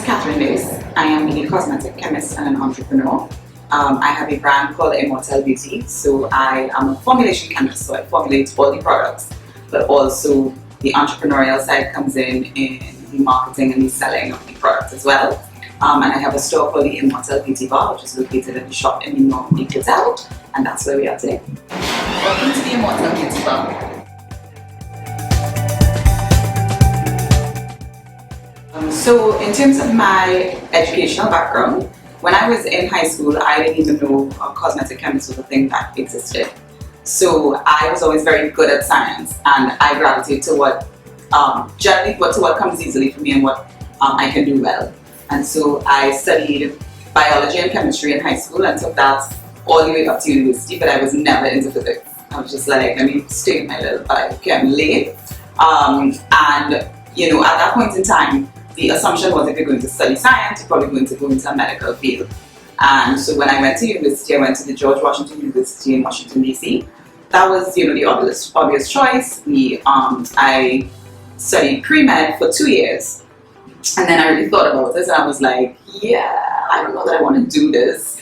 Kathryn Nurse. I am a cosmetic chemist and an entrepreneur. I have a brand called Immortelle Beauty. So I am a formulation chemist, so I formulate all the products, but also the entrepreneurial side comes in the marketing and the selling of the products as well. And I have a store called the Immortelle Beauty Bar, which is located in the shop in the Normandy Hotel, and that's where we are today. Welcome to the Immortelle Beauty Bar. So in terms of my educational background, when I was in high school, I didn't even know a cosmetic chemist was a thing that existed. So I was always very good at science, and I gravitate to what comes easily for me and what I can do well. And so I studied biology and chemistry in high school and took that all the way up to university, but I was never into physics. I was just like, let me stay in my little biochem lane. And you know, at that point in time, the assumption was if you're going to study science, you're probably going to go into a medical field. And so when I went to university, I went to the George Washington University in Washington, D.C. That was, you know, the obvious choice. I studied pre-med for 2 years. And then I really thought about this and I was like, yeah, I don't know that I want to do this.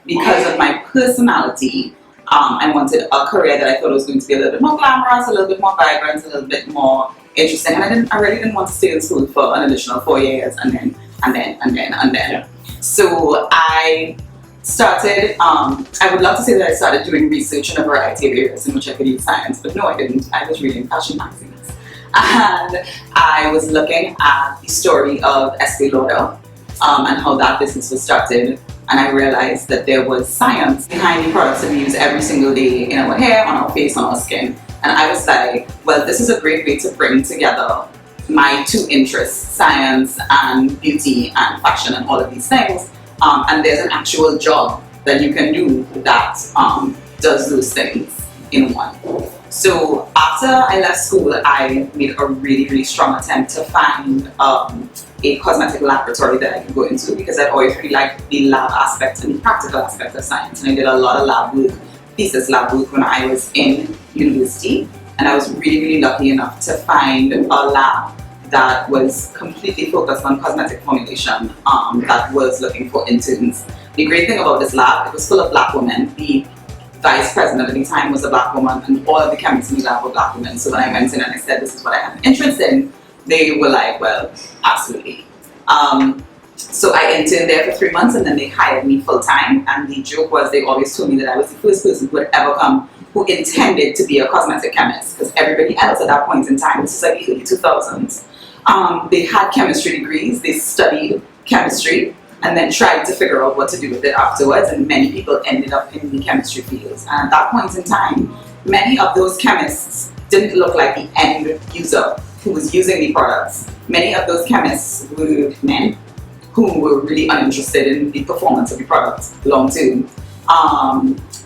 Because of my personality, I wanted a career that I thought was going to be a little bit more glamorous, a little bit more vibrant, a little bit more interesting. And I really didn't want to stay in school for an additional 4 years and then. Yeah. So I started, I would love to say that I started doing research in a variety of areas in which I could use science, but no, I didn't. I was reading fashion magazines. And I was looking at the story of Estee Lauder and how that business was started. And I realized that there was science behind the products that we use every single day in our hair, on our face, on our skin. And I was like, well, this is a great way to bring together my two interests, science and beauty and fashion and all of these things. And there's an actual job that you can do that does those things in one. So after I left school, I made a really, really strong attempt to find a cosmetic laboratory that I could go into, because I'd always really liked the lab aspect and the practical aspect of science. And I did a lot of lab work, thesis lab work when I was in university. And I was really, really lucky enough to find a lab that was completely focused on cosmetic formulation, that was looking for interns. The great thing about this lab, it was full of black women. The vice president at the time was a black woman, and all of the chemists in the lab were black women. So when I went in and I said, this is what I have an interest in, they were like, well, absolutely. So I interned there for 3 months, and then they hired me full time. And the joke was, they always told me that I was the first person who had ever come who intended to be a cosmetic chemist, because everybody else at that point in time, this is like the early 2000s, they had chemistry degrees, they studied chemistry, and then tried to figure out what to do with it afterwards, and many people ended up in the chemistry fields. And at that point in time, many of those chemists didn't look like the end user who was using the products. Many of those chemists were men who were really uninterested in the performance of the products long term.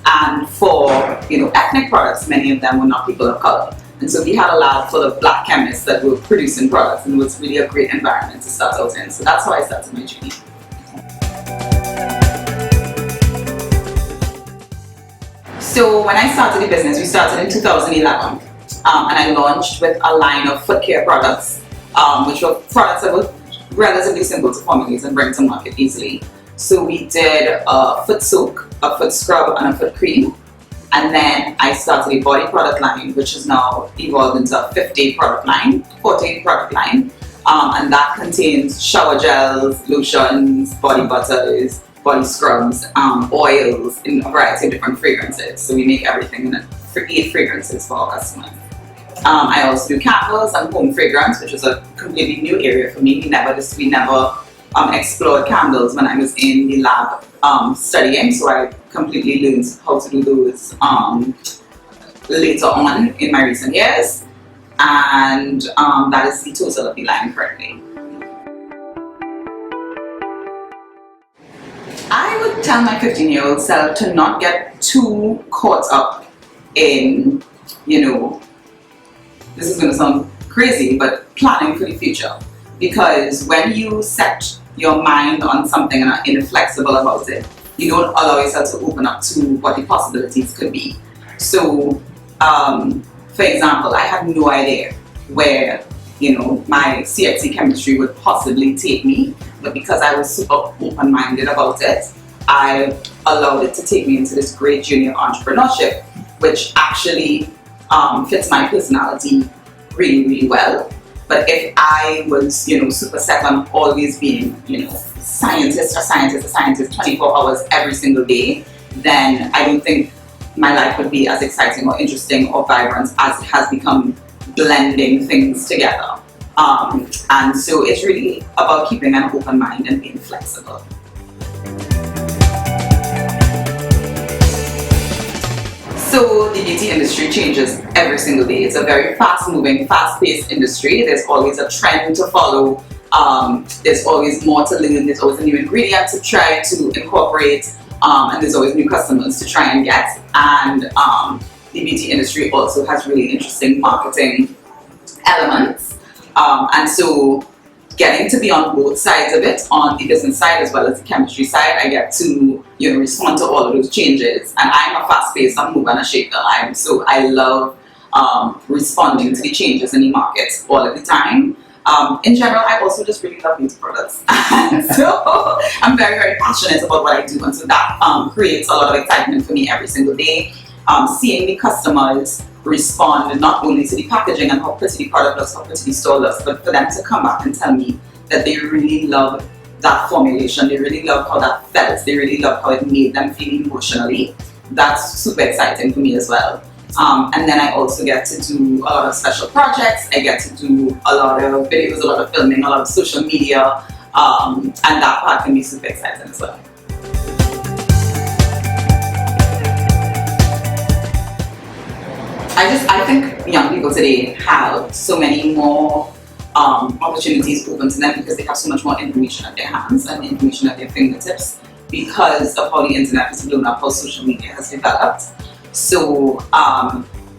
And for, you know, ethnic products, many of them were not people of color. And so we had a lab full of black chemists that were producing products, and it was really a great environment to start out in. So that's how I started my journey. So when I started the business, we started in 2011, and I launched with a line of foot care products, which were products that were relatively simple to formulate and bring to market easily. So we did a foot soak, a foot scrub, and a foot cream. And then I started a body product line, which has now evolved into a 40 product line. And that contains shower gels, lotions, body butters, body scrubs, oils in a variety of different fragrances. So we make everything in 8 fragrances for our customers. I also do candles and home fragrance, which is a completely new area for me. We never explored candles when I was in the lab studying, so I completely learned how to do those later on in my recent years. And that is the total of the line currently. I would tell my 15-year-old self to not get too caught up in, you know, this is going to sound crazy, but planning for the future. Because when you set your mind on something and are inflexible about it, you don't allow yourself to open up to what the possibilities could be. So, for example, I had no idea where my CXC chemistry would possibly take me, but because I was super open-minded about it, I allowed it to take me into this great journey of entrepreneurship, which actually fits my personality really, really well. But if I was, super set on always being, scientist 24 hours every single day, then I don't think my life would be as exciting or interesting or vibrant as it has become, blending things together. And so it's really about keeping an open mind and being flexible. So the beauty industry changes every single day. It's a very fast-moving, fast-paced industry. There's always a trend to follow. There's always more to learn. There's always a new ingredient to try to incorporate. And there's always new customers to try and get. And the beauty industry also has really interesting marketing elements. And so getting to be on both sides of it, on the business side as well as the chemistry side, I get to respond to all of those changes. And I'm a fast-paced, I'm mover and a shaker. So I love responding to the changes in the market all of the time. In general, I also just really love beauty products. So I'm very, very passionate about what I do. And so that creates a lot of excitement for me every single day. Seeing the customers respond not only to the packaging and how pretty the product looks, how pretty the store looks, but for them to come back and tell me that they really love that formulation, they really love how that felt, they really love how it made them feel emotionally. That's super exciting for me as well. And then I also get to do a lot of special projects. I get to do a lot of videos, a lot of filming, a lot of social media, and that part can be super exciting as well. I think young people today have so many more opportunities open to them because they have so much more information at their hands and information at their fingertips because of how the internet has blown up, how social media has developed. So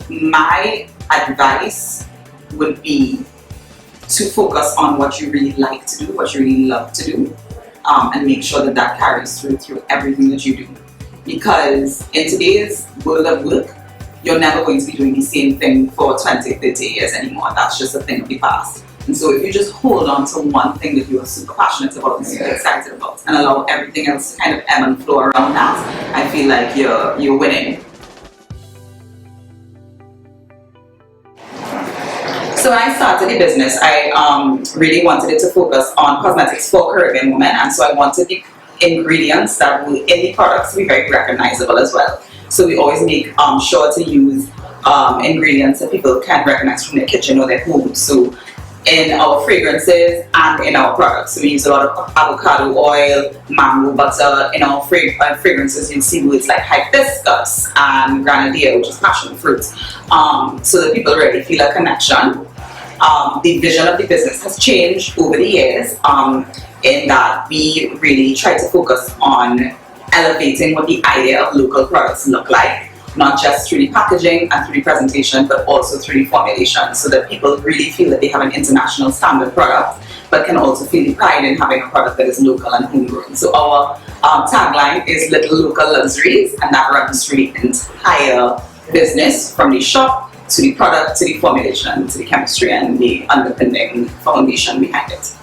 my advice would be to focus on what you really like to do, what you really love to do, and make sure that that carries through everything that you do. Because in today's world of work, you're never going to be doing the same thing for 20, 30 years anymore. That's just a thing of the past. And so if you just hold on to one thing that you are super passionate about and super excited about and allow everything else to kind of ebb and flow around that, I feel like you're winning. So when I started the business, I really wanted it to focus on cosmetics for Caribbean women, and so I wanted the ingredients that were in the products to be very recognizable as well. So we always make sure to use ingredients that people can recognize from their kitchen or their home. So in our fragrances and in our products, so we use a lot of avocado oil, mango butter. In our fragrances, you'll see words like hibiscus and grenadier, which is passion fruit, so that people really feel a connection. The vision of the business has changed over the years in that we really try to focus on elevating what the idea of local products look like, not just through the packaging and through the presentation, but also through the formulation, so that people really feel that they have an international standard product, but can also feel the pride in having a product that is local and homegrown. So our tagline is Little Local Luxuries, and that runs through the entire business, from the shop to the product, to the formulation, to the chemistry, and the underpinning foundation behind it.